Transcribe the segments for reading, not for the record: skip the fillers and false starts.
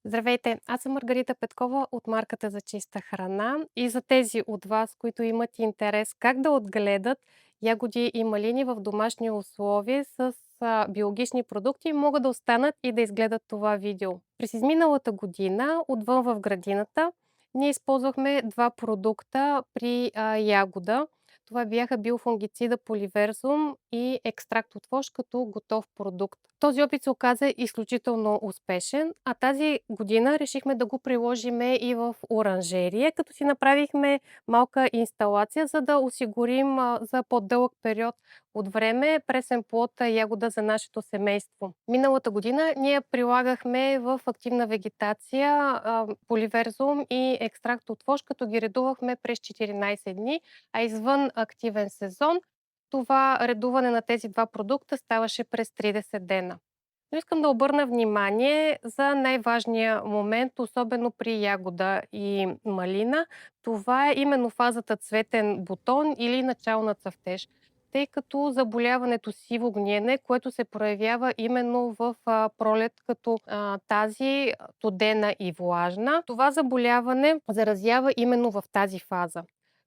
Здравейте, аз съм Маргарита Петкова от марката за чиста храна и за тези от вас, които имат интерес как да отгледат ягоди и малини в домашни условия с биологични продукти, могат да останат и да изгледат това видео. През изминалата година, отвън в градината, ние използвахме два продукта при ягода. Това бяха биофунгицида Поливерзум и екстракт от вож като готов продукт. Този опит се оказа изключително успешен, а тази година решихме да го приложиме и в оранжерия, като си направихме малка инсталация, за да осигурим за по-дълъг период от време пресен плод ягода за нашето семейство. Миналата година ние прилагахме в активна вегетация поливерзум и екстракт от вож, като ги редувахме през 14 дни, а извън активен сезон това редуване на тези два продукта ставаше през 30 дена. Но искам да обърна внимание за най-важния момент, особено при ягода и малина. Това е именно фазата цветен бутон или начало на цъфтеж, тъй като заболяването сиво гниене, което се проявява именно в пролет, като тази студена и влажна, това заболяване заразява именно в тази фаза.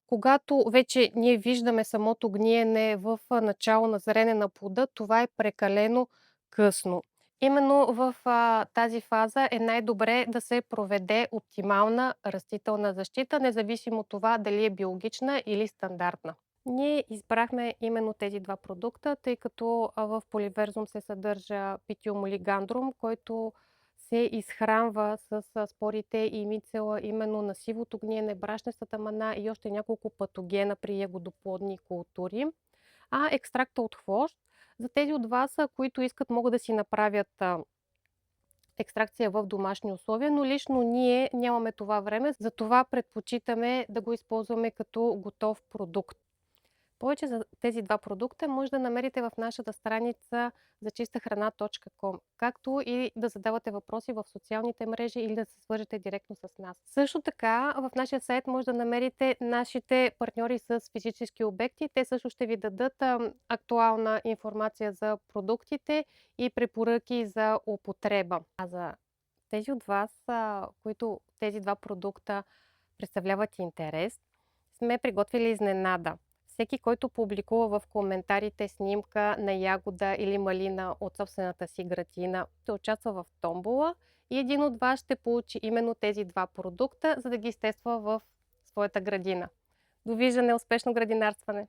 Когато вече ние виждаме самото гниене в начало на зрене на плода, това е прекалено късно. Именно в тази фаза е най-добре да се проведе оптимална растителна защита, независимо от това дали е биологична или стандартна. Ние избрахме именно тези два продукта, тъй като в поливерзум се съдържа питиомолигандрум, който се изхранва с спорите и мицела именно на сивото гниене, брашнестата мана и още няколко патогена при ягодоплодни култури. А екстракта от хвощ, за тези от вас, които искат, могат да си направят екстракция в домашни условия, но лично ние нямаме това време, затова предпочитаме да го използваме като готов продукт. Повече за тези два продукта може да намерите в нашата страница зачистахрана.com, както и да задавате въпроси в социалните мрежи или да се свържете директно с нас. Също така в нашия сайт може да намерите нашите партньори с физически обекти. Те също ще ви дадат актуална информация за продуктите и препоръки за употреба. А за тези от вас, които тези два продукта представляват интерес, сме приготвили изненада. Всеки, който публикува в коментарите снимка на ягода или малина от собствената си градина, ще участва в томбола и един от вас ще получи именно тези два продукта, за да ги изтества в своята градина. Довиждане, успешно градинарстване!